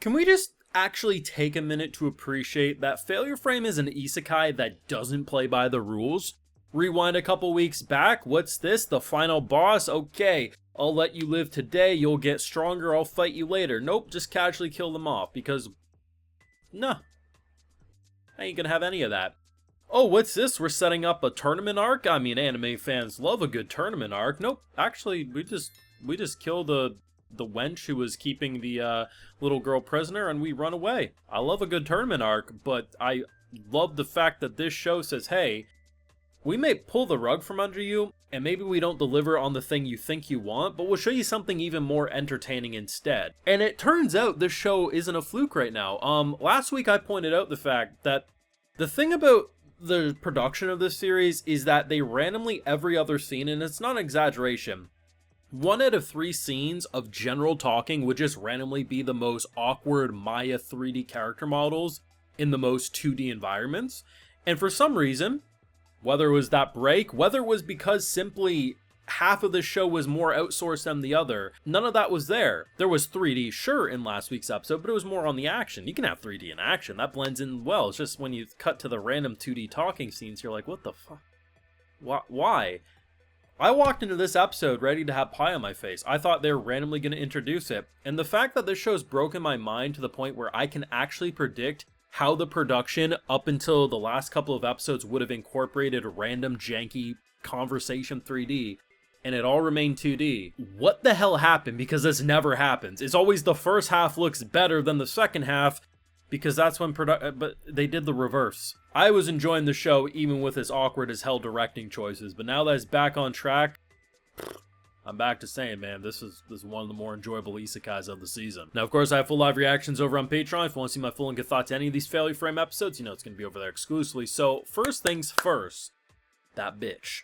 Can we just actually take a minute to appreciate that Failure Frame is an isekai that doesn't play by the rules? Rewind a couple weeks back, what's this? The final boss? Okay, I'll let you live today, you'll get stronger, I'll fight you later. Nope, just casually kill them off, because... nah. I ain't gonna have any of that. Oh, what's this? We're setting up a tournament arc? I mean, anime fans love a good tournament arc. Nope, actually, we just kill the wench who was keeping the little girl prisoner, and we run away. I love a good tournament arc, but I love the fact that this show says, hey, we may pull the rug from under you, and maybe we don't deliver on the thing you think you want, but we'll show you something even more entertaining instead. And it turns out this show isn't a fluke right now. Last week I pointed out the fact that the thing about the production of this series is that they randomly, every other scene, and it's not an exaggeration, 1 out of 3 scenes of general talking would just randomly be the most awkward Maya 3D character models in the most 2D environments. And for some reason, whether it was that break, whether it was because simply half of the show was more outsourced than the other, none of that was there. There was 3D, sure, in last week's episode, but it was more on the action. You can have 3D in action, that blends in well. It's just when you cut to the random 2D talking scenes, you're like, what the fuck? Why? I walked into this episode ready to have pie on my face. I thought they were randomly going to introduce it, and the fact that this show's broken my mind to the point where I can actually predict how the production up until the last couple of episodes would have incorporated random janky conversation 3D, and it all remained 2D. What the hell happened? Because this never happens. It's always the first half looks better than the second half, because that's when but they did the reverse. I was enjoying the show even with its awkward as hell directing choices, but now that it's back on track, I'm back to saying, man, this is one of the more enjoyable isekais of the season. Now, of course, I have full live reactions over on Patreon. If you want to see my full and good thoughts on any of these Failure Frame episodes, you know it's going to be over there exclusively. So, first things first, that bitch.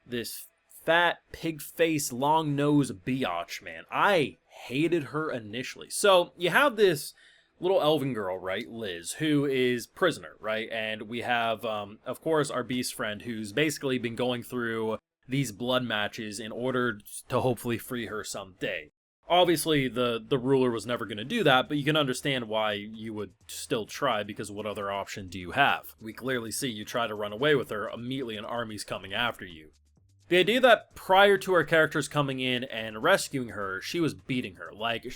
This fat, pig-faced, long-nosed biatch, man. I hated her initially. So, you have this little elven girl, right, Liz, who is prisoner, right? And we have, of course, our beast friend who's basically been going through these blood matches in order to hopefully free her someday. Obviously, the ruler was never going to do that, but you can understand why you would still try, because what other option do you have? We clearly see you try to run away with her, immediately an army's coming after you. The idea that prior to our characters coming in and rescuing her, she was beating her. Like,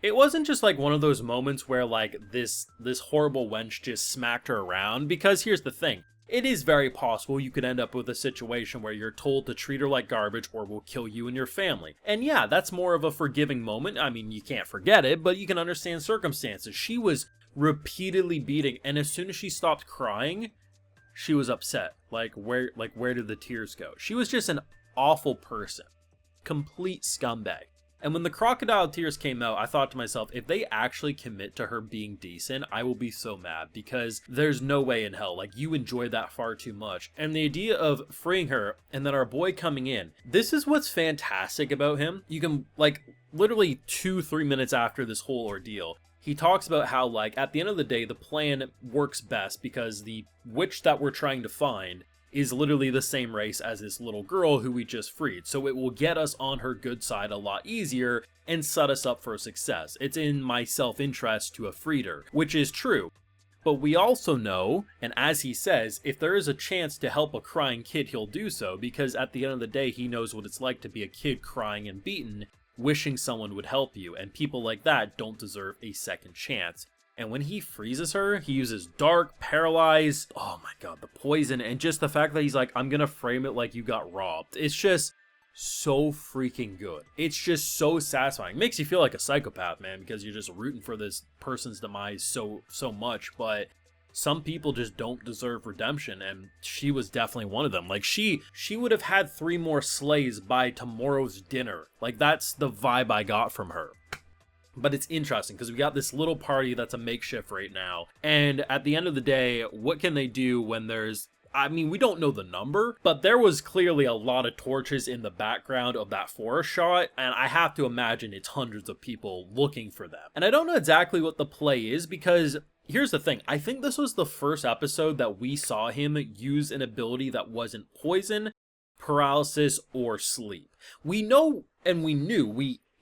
it wasn't just like one of those moments where like this horrible wench just smacked her around, because here's the thing. It is very possible you could end up with a situation where you're told to treat her like garbage or we'll kill you and your family. And yeah, that's more of a forgiving moment. I mean, you can't forget it, but you can understand circumstances. She was repeatedly beating, and as soon as she stopped crying, she was upset. Like where did the tears go? She was just an awful person. Complete scumbag. And when the crocodile tears came out, I thought to myself, if they actually commit to her being decent, I will be so mad, because there's no way in hell. Like, you enjoyed that far too much. And the idea of freeing her and then our boy coming in, this is what's fantastic about him. You can, like, literally 2-3 minutes after this whole ordeal, he talks about how, like, at the end of the day, the plan works best because the witch that we're trying to find is literally the same race as this little girl who we just freed. So it will get us on her good side a lot easier and set us up for success. It's in my self-interest to have freed her, which is true. But we also know, and as he says, if there is a chance to help a crying kid, he'll do so, because at the end of the day, he knows what it's like to be a kid crying and beaten, wishing someone would help you, and people like that don't deserve a second chance. And when he freezes her, he uses dark, paralyzed, oh my god, the poison, and just the fact that he's like, I'm gonna frame it like you got robbed. It's just so freaking good. It's just so satisfying. It makes you feel like a psychopath, man, because you're just rooting for this person's demise so much, but some people just don't deserve redemption, and she was definitely one of them. Like, she would have had 3 more slays by tomorrow's dinner. Like, that's the vibe I got from her. But it's interesting because we got this little party that's a makeshift right now. And at the end of the day, what can they do when there's... I mean, we don't know the number, but there was clearly a lot of torches in the background of that forest shot, and I have to imagine it's hundreds of people looking for them. And I don't know exactly what the play is, because here's the thing. I think this was the first episode that we saw him use an ability that wasn't poison, paralysis, or sleep. We know, and we knew,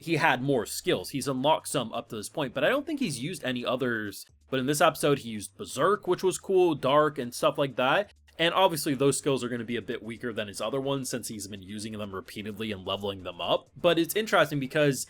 he had more skills. He's unlocked some up to this point, but I don't think he's used any others. But in this episode, he used Berserk, which was cool, Dark, and stuff like that. And obviously, those skills are going to be a bit weaker than his other ones since he's been using them repeatedly and leveling them up. But it's interesting because,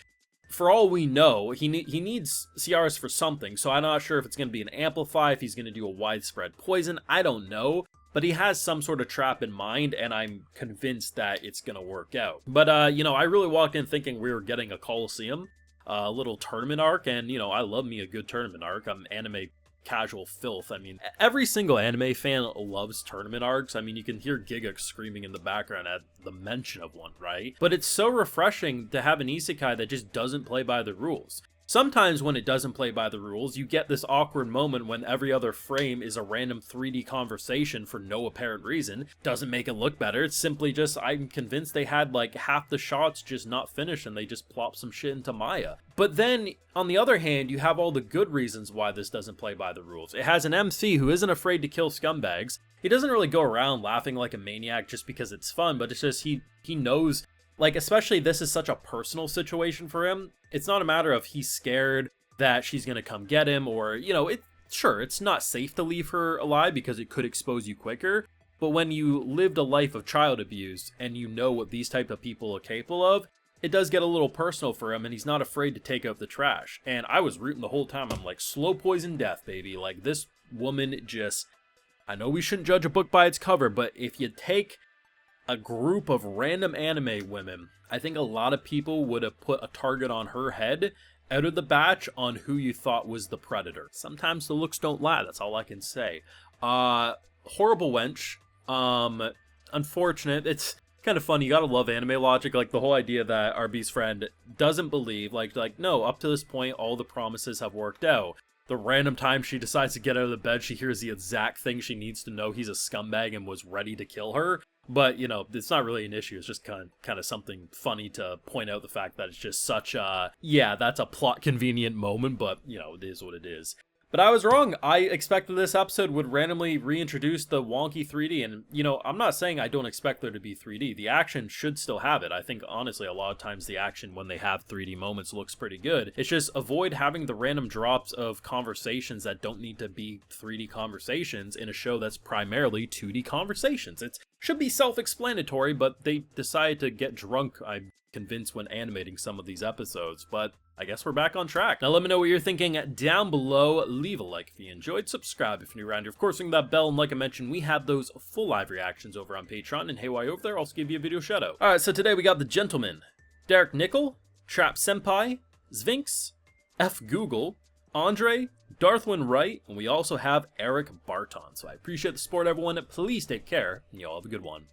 for all we know, he needs Ciaris for something. So I'm not sure if it's going to be an Amplify, if he's going to do a widespread poison. I don't know. But he has some sort of trap in mind, and I'm convinced that it's going to work out. But, you know, I really walked in thinking we were getting a Coliseum, a little tournament arc, and, you know, I love me a good tournament arc. I'm anime casual filth. I mean, every single anime fan loves tournament arcs. I mean, you can hear Giga screaming in the background at the mention of one, right? But it's so refreshing to have an isekai that just doesn't play by the rules. Sometimes when it doesn't play by the rules, you get this awkward moment when every other frame is a random 3D conversation for no apparent reason. Doesn't make it look better, it's simply just, I'm convinced they had like half the shots just not finished and they just plopped some shit into Maya. But then, on the other hand, you have all the good reasons why this doesn't play by the rules. It has an MC who isn't afraid to kill scumbags. He doesn't really go around laughing like a maniac just because it's fun, but it's just he knows. Like, especially this is such a personal situation for him. It's not a matter of he's scared that she's going to come get him or, you know, sure, it's not safe to leave her alive because it could expose you quicker. But when you lived a life of child abuse and you know what these type of people are capable of, it does get a little personal for him and he's not afraid to take out the trash. And I was rooting the whole time. I'm like, slow poison death, baby. Like, this woman just, I know we shouldn't judge a book by its cover, but if you take a group of random anime women, I think a lot of people would have put a target on her head out of the batch on who you thought was the predator. Sometimes the looks don't lie, that's all I can say. Horrible wench. Unfortunate. It's kind of funny. You gotta love anime logic. Like, the whole idea that RB's friend doesn't believe, like no, up to this point, all the promises have worked out. The random time she decides to get out of the bed, she hears the exact thing she needs to know. He's a scumbag and was ready to kill her. But, you know, it's not really an issue. It's just kind of something funny to point out the fact that it's just such a, yeah, that's a plot convenient moment, but, you know, it is what it is. But I was wrong. I expected this episode would randomly reintroduce the wonky 3D, and, you know, I'm not saying I don't expect there to be 3D. The action should still have it. I think, honestly, a lot of times the action when they have 3D moments looks pretty good. It's just avoid having the random drops of conversations that don't need to be 3D conversations in a show that's primarily 2D conversations. It should be self-explanatory, but they decided to get drunk, I'm convinced, when animating some of these episodes, but I guess we're back on track. Now let me know what you're thinking down below. Leave a like if you enjoyed, subscribe if you're new around here. Of course, ring that bell, and like I mentioned, we have those full live reactions over on Patreon, and hey, while you're over there, I'll also give you a video shout out. Alright, so today we got The Gentleman, Derek Nickel, Trap Senpai, Sphinx, F. Google, Andre, Darthwin Wright, and we also have Eric Barton. So I appreciate the support, everyone. Please take care, and you all have a good one.